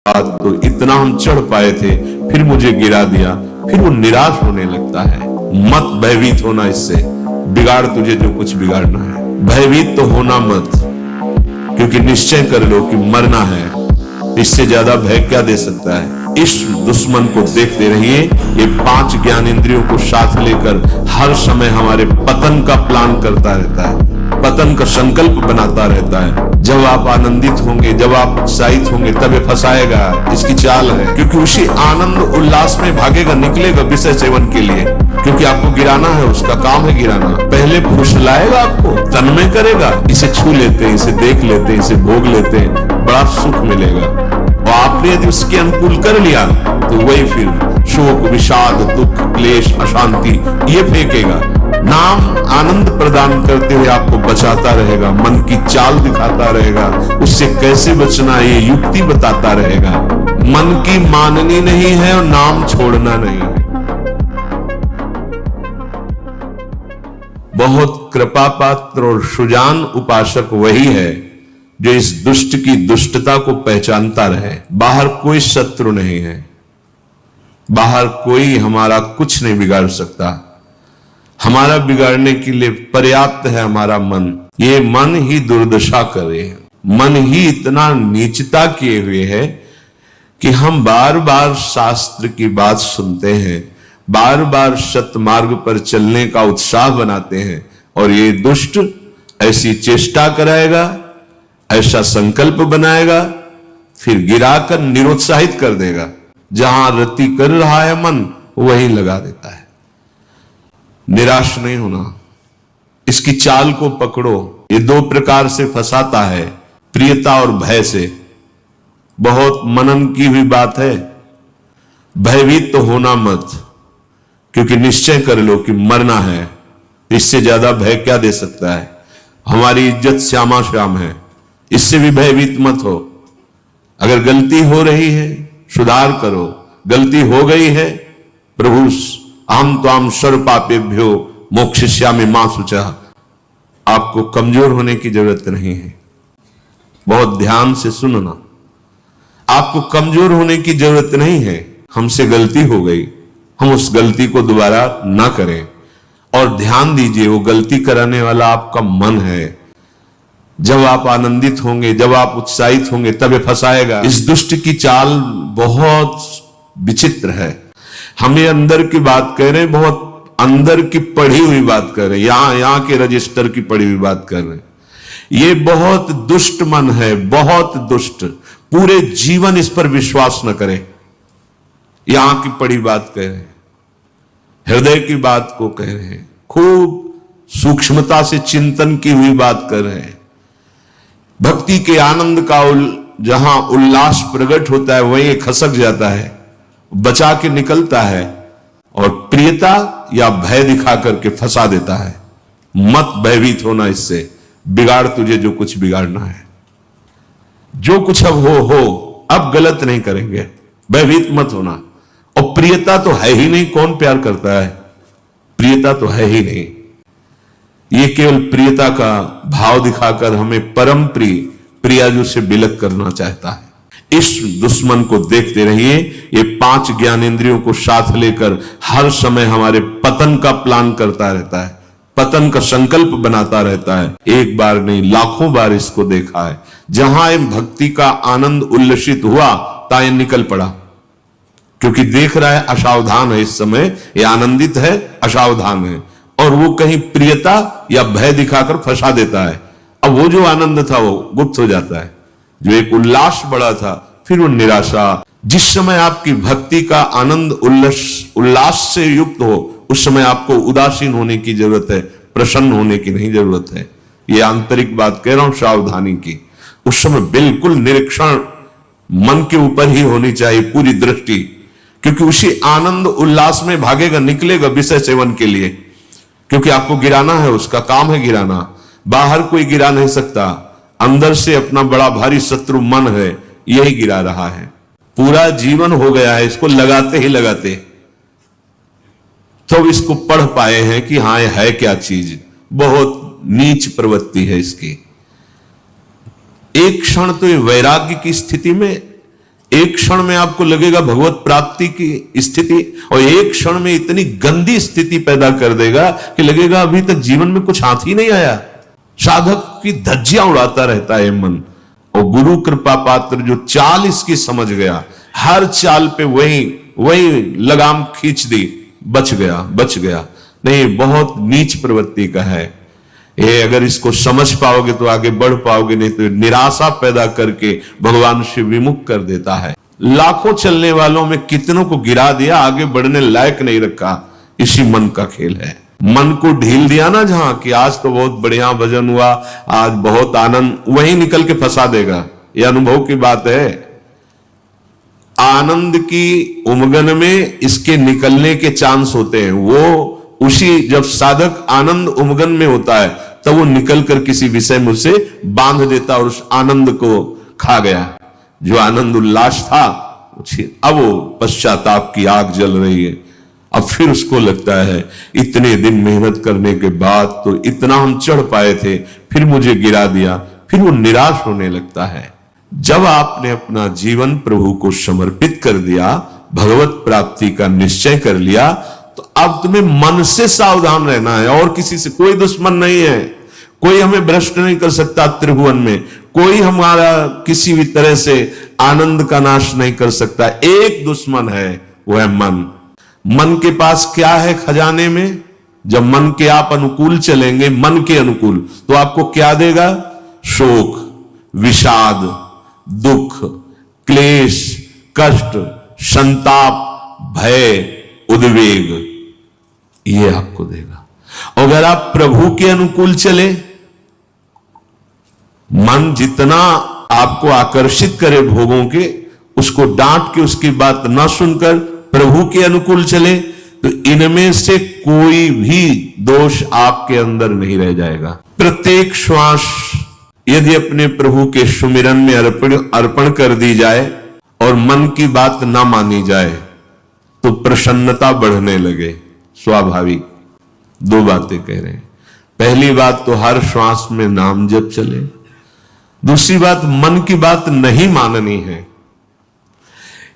बाद तो इतना हम चढ़ पाए थे, फिर मुझे गिरा दिया। फिर वो निराश होने लगता है। मत भयभीत होना, इससे बिगाड़ तुझे जो कुछ बिगाड़ना है। भयभीत तो होना मत, क्योंकि निश्चय कर लो कि मरना है। इससे ज्यादा भय क्या दे सकता है। इस दुश्मन को देखते रहिए। ये 5 ज्ञानेंद्रियों को साथ लेकर हर समय हमारे पतन का प्लान करता रहता है, पतन का संकल्प बनाता रहता है। जब आप आनंदित होंगे, जब आप उत्साहित होंगे, तब ये फंसाएगा। इसकी चाल है, क्योंकि उसी आनंद उल्लास में भागेगा, निकलेगा विषय सेवन के लिए, क्योंकि आपको गिराना है। उसका काम है गिराना। पहले फुसलाएगा, आपको तन में करेगा। इसे छू लेते हैं, इसे देख लेते हैं, इसे भोग लेते हैं, बड़ा सुख मिलेगा। और आपने यदि उसके अनुकूल कर लिया तो वही फिर शोक, विषाद, दुख, क्लेश, अशांति ये फेंकेगा। नाम आनंद प्रदान करते हुए आपको बचाता रहेगा, मन की चाल दिखाता रहेगा, उससे कैसे बचना ये युक्ति बताता रहेगा। मन की माननी नहीं है और नाम छोड़ना नहीं है। बहुत कृपा पात्र और सुजान उपासक वही है जो इस दुष्ट की दुष्टता को पहचानता रहे। बाहर कोई शत्रु नहीं है, बाहर कोई हमारा कुछ नहीं बिगाड़ सकता। हमारा बिगाड़ने के लिए पर्याप्त है हमारा मन। ये मन ही दुर्दशा करे, मन ही इतना नीचता किए हुए है कि हम बार बार शास्त्र की बात सुनते हैं, बार बार सत्य मार्ग पर चलने का उत्साह बनाते हैं, और ये दुष्ट ऐसी चेष्टा कराएगा, ऐसा संकल्प बनाएगा, फिर गिराकर निरुत्साहित कर देगा। जहां रति कर रहा है मन, वहीं लगा देता है। निराश नहीं होना, इसकी चाल को पकड़ो। ये 2 प्रकार से फंसाता है, प्रियता और भय से। बहुत मनन की हुई बात है। भयभीत तो होना मत, क्योंकि निश्चय कर लो कि मरना है। इससे ज्यादा भय क्या दे सकता है। हमारी इज्जत श्यामा श्याम है, इससे भी भयभीत मत हो। अगर गलती हो रही है, सुधार करो। गलती हो गई है, प्रभु अहम त्वाम सर्व पापेभ्यो मोक्षयिष्यामि मा शुचः। आपको कमजोर होने की जरूरत नहीं है। बहुत ध्यान से सुनना, आपको कमजोर होने की जरूरत नहीं है। हमसे गलती हो गई, हम उस गलती को दोबारा ना करें। और ध्यान दीजिए, वो गलती कराने वाला आपका मन है। जब आप आनंदित होंगे, जब आप उत्साहित होंगे, तब ये फंसाएगा। इस दुष्ट की चाल बहुत विचित्र है। हम ये अंदर की बात कह रहे हैं, बहुत अंदर की पढ़ी हुई बात कर रहे हैं, यहां के रजिस्टर की पढ़ी हुई बात कर रहे हैं। ये बहुत दुष्ट मन है, बहुत दुष्ट। पूरे जीवन इस पर विश्वास न करें। यहां की पढ़ी बात कह रहे हैं, हृदय की बात को कह रहे हैं, खूब सूक्ष्मता से चिंतन की हुई बात कर रहे हैं। भक्ति के आनंद का जहां उल्लास प्रकट होता है, वहीं खसक जाता है, बचा के निकलता है, और प्रियता या भय दिखा करके फंसा देता है। मत भयभीत होना, इससे बिगाड़ तुझे जो कुछ बिगाड़ना है। जो कुछ अब हो, अब गलत नहीं करेंगे। भयभीत मत होना। और प्रियता तो है ही नहीं, कौन प्यार करता है। प्रियता तो है ही नहीं। ये केवल प्रियता का भाव दिखाकर हमें परम प्रियाजू से बिलक करना चाहता है। इस दुश्मन को देखते रहिए। ये 5 ज्ञानेंद्रियों को साथ लेकर हर समय हमारे पतन का प्लान करता रहता है, पतन का संकल्प बनाता रहता है। एक बार नहीं, लाखों बार इसको देखा है। जहां भक्ति का आनंद उल्लसित हुआ, ताए निकल पड़ा, क्योंकि देख रहा है असावधान है। इस समय ये आनंदित है, असावधान है, और वो कहीं प्रियता या भय दिखाकर फंसा देता है। अब वो जो आनंद था वो गुप्त हो जाता है, जो एक उल्लास बड़ा था, फिर वो निराशा। जिस समय आपकी भक्ति का आनंद उल्लास से युक्त हो, उस समय आपको उदासीन होने की जरूरत है, प्रसन्न होने की नहीं जरूरत है। ये आंतरिक बात कह रहा हूं, सावधानी की। उस समय बिल्कुल निरीक्षण मन के ऊपर ही होनी चाहिए, पूरी दृष्टि, क्योंकि उसी आनंद उल्लास में भागेगा, निकलेगा विषय सेवन के लिए, क्योंकि आपको गिराना है। उसका काम है गिराना। बाहर कोई गिरा नहीं सकता। अंदर से अपना बड़ा भारी शत्रु मन है, यही गिरा रहा है। पूरा जीवन हो गया है इसको लगाते ही लगाते, तो इसको पढ़ पाए हैं कि हाँ ये है क्या चीज। बहुत नीच प्रवृत्ति है इसकी। एक क्षण तो ये वैराग्य की स्थिति में एक क्षण में आपको लगेगा भगवत प्राप्ति की स्थिति, और एक क्षण में इतनी गंदी स्थिति पैदा कर देगा कि लगेगा अभी तक जीवन में कुछ हाथ ही नहीं आया। साधक की धज्जियां उड़ाता रहता है मन। और गुरु कृपा पात्र जो चाल इसकी समझ गया, हर चाल पे वही लगाम खींच दी, बच गया। नहीं, बहुत नीच प्रवृत्ति का है ये। अगर इसको समझ पाओगे तो आगे बढ़ पाओगे, नहीं तो निराशा पैदा करके भगवान से विमुख कर देता है। लाखों चलने वालों में कितनों को गिरा दिया, आगे बढ़ने लायक नहीं रखा। इसी मन का खेल है। मन को ढील दिया ना, जहां कि आज तो बहुत बढ़िया भजन हुआ, आज बहुत आनंद, वहीं निकल के फंसा देगा। यह अनुभव की बात है। आनंद की उमगन में इसके निकलने के चांस होते हैं। वो उसी जब साधक आनंद उमगन में होता है तब वो निकल कर किसी विषय में उसे बांध देता और उस आनंद को खा गया। जो आनंद उल्लास था, अब वो पश्चाताप की आग जल रही है। अब फिर उसको लगता है इतने दिन मेहनत करने के बाद तो इतना हम चढ़ पाए थे, फिर मुझे गिरा दिया। फिर वो निराश होने लगता है। जब आपने अपना जीवन प्रभु को समर्पित कर दिया, भगवत प्राप्ति का निश्चय कर लिया, तो अब तुम्हें मन से सावधान रहना है। और किसी से कोई दुश्मन नहीं है। कोई हमें भ्रष्ट नहीं कर सकता त्रिभुवन में। कोई हमारा किसी भी तरह से आनंद का नाश नहीं कर सकता। एक दुश्मन है, वो है मन। मन के पास क्या है खजाने में? जब मन के आप अनुकूल चलेंगे, मन के अनुकूल, तो आपको क्या देगा? शोक, विषाद, दुख, क्लेश, कष्ट, संताप, भय, उद्वेग, ये आपको देगा। अगर आप प्रभु के अनुकूल चले, मन जितना आपको आकर्षित करे भोगों के, उसको डांट के उसकी बात ना सुनकर प्रभु के अनुकूल चले, तो इनमें से कोई भी दोष आपके अंदर नहीं रह जाएगा। प्रत्येक श्वास यदि अपने प्रभु के सुमिरन में अर्पण कर दी जाए और मन की बात ना मानी जाए, तो प्रसन्नता बढ़ने लगे। स्वाभाविक। दो बातें कह रहे हैं। पहली बात तो हर श्वास में नाम जप चले। दूसरी बात, मन की बात नहीं माननी है।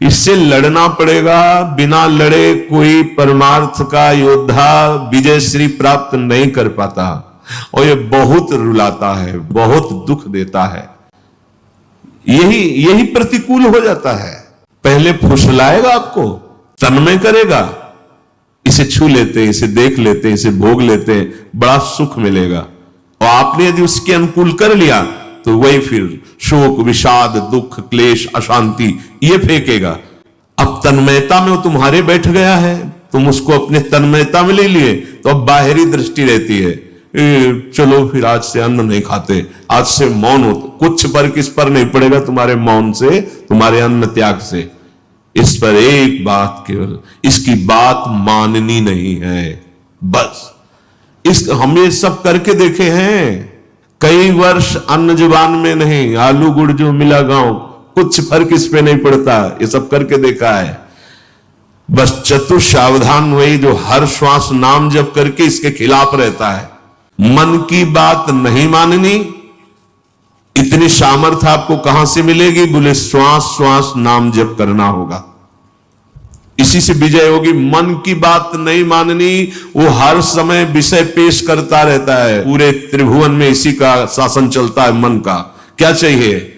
इससे लड़ना पड़ेगा। बिना लड़े कोई परमार्थ का योद्धा विजय श्री प्राप्त नहीं कर पाता। और ये बहुत रुलाता है, बहुत दुख देता है। यही प्रतिकूल हो जाता है। पहले फुसलाएगा आपको, तन्मय करेगा, इसे छू लेते, इसे देख लेते, इसे भोग लेते, बड़ा सुख मिलेगा। और आपने यदि उसके अनुकूल कर लिया तो वही फिर शोक, विषाद, दुख, क्लेश, अशांति ये फेंकेगा। अब तन्मयता में वो तुम्हारे बैठ गया है, तुम उसको अपने तन्मयता में ले लिए, तो अब बाहरी दृष्टि रहती है, चलो फिर आज से अन्न नहीं खाते, आज से मौन हो। कुछ फर्क इस पर नहीं पड़ेगा तुम्हारे मौन से, तुम्हारे अन्न त्याग से। इस पर एक बात केवल, इसकी बात माननी नहीं है, बस। हम ये सब करके देखे हैं। कई वर्ष अन्न जुबान में नहीं, आलू गुड़ जो मिला गांव, कुछ फर्क इस पे नहीं पड़ता। ये सब करके देखा है। बस चतुर सावधान वही जो हर श्वास नाम जप करके इसके खिलाफ रहता है। मन की बात नहीं माननी। इतनी सामर्थ्य आपको कहां से मिलेगी? बोले श्वास श्वास नाम जप करना होगा, इसी से विजय होगी। मन की बात नहीं माननी। वो हर समय विषय पेश करता रहता है। पूरे त्रिभुवन में इसी का शासन चलता है, मन का। क्या चाहिए?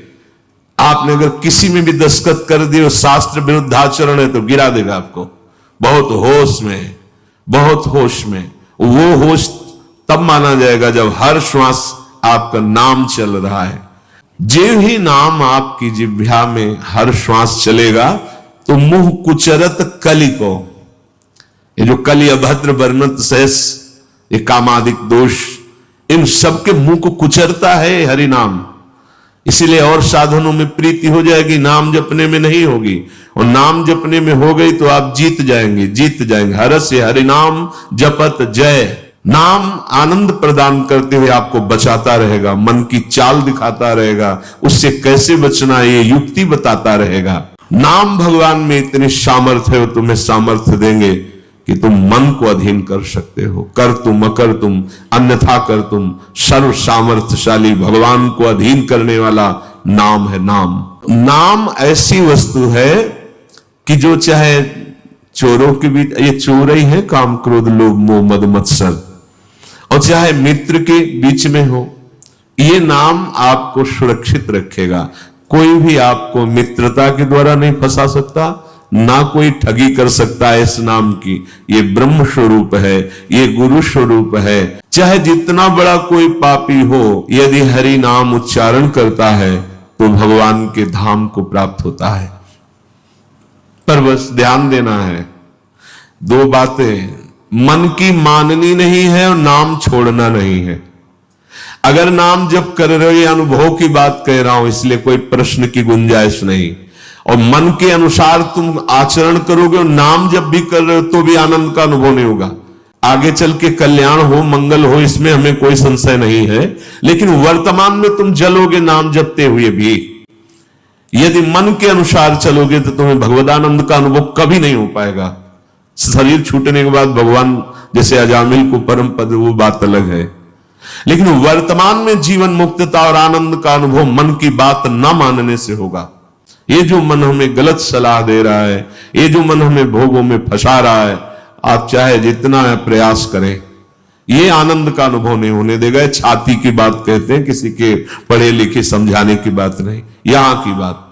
आपने अगर किसी में भी दस्तखत कर दिए, शास्त्र विरुद्ध आचरण है, तो गिरा देगा आपको। बहुत होश में, बहुत होश में। वो होश तब माना जाएगा जब हर श्वास आपका नाम चल रहा है। जो ही नाम आपकी जिह्वा में हर श्वास चलेगा, तो मुंह कुचरत कली को, ये जो कली अभद्र वर्णत शेष, ये कामादिक दोष, इन सबके मुंह को कुचरता है हरि नाम। इसीलिए और साधनों में प्रीति हो जाएगी, नाम जपने में नहीं होगी। और नाम जपने में हो गई तो आप जीत जाएंगे। हरस्य हरि नाम जपत जय। नाम आनंद प्रदान करते हुए आपको बचाता रहेगा, मन की चाल दिखाता रहेगा, उससे कैसे बचना ये युक्ति बताता रहेगा। नाम भगवान में इतनी सामर्थ्य है, तुम्हें सामर्थ्य देंगे कि तुम मन को अधीन कर सकते हो। कर तुम अकर तुम अन्यथा कर तुम। सर्व सामर्थ्यशाली भगवान को अधीन करने वाला नाम है नाम। नाम ऐसी वस्तु है कि जो चाहे चोरों के बीच, ये चोर ही है, काम क्रोध लोभ मोह मद मत्सर, और चाहे मित्र के बीच में हो, ये नाम आपको सुरक्षित रखेगा। कोई भी आपको मित्रता के द्वारा नहीं फंसा सकता, ना कोई ठगी कर सकता है इस नाम की। ये ब्रह्म स्वरूप है, ये गुरु स्वरूप है। चाहे जितना बड़ा कोई पापी हो, यदि हरि नाम उच्चारण करता है तो भगवान के धाम को प्राप्त होता है। पर बस ध्यान देना है, दो बातें, मन की माननी नहीं है और नाम छोड़ना नहीं है। अगर नाम जप कर रहे हो, ये अनुभव की बात कह रहा हूं, इसलिए कोई प्रश्न की गुंजाइश नहीं। और मन के अनुसार तुम आचरण करोगे और नाम जब भी कर रहे हो तो भी आनंद का अनुभव नहीं होगा। आगे चल के कल्याण हो, मंगल हो, इसमें हमें कोई संशय नहीं है, लेकिन वर्तमान में तुम जलोगे नाम जपते हुए भी। यदि मन के अनुसार चलोगे तो तुम्हें भगवदानंद का अनुभव कभी नहीं हो पाएगा। शरीर छूटने के बाद भगवान जैसे अजामिल को परम पद, वो बात अलग है, लेकिन वर्तमान में जीवन मुक्तता और आनंद का अनुभव मन की बात न मानने से होगा। ये जो मन हमें गलत सलाह दे रहा है, ये जो मन हमें भोगों में फंसा रहा है, आप चाहे जितना प्रयास करें, ये आनंद का अनुभव नहीं होने देगा। छाती की बात कहते हैं, किसी के पढ़े लिखे समझाने की बात नहीं, यहां की बात।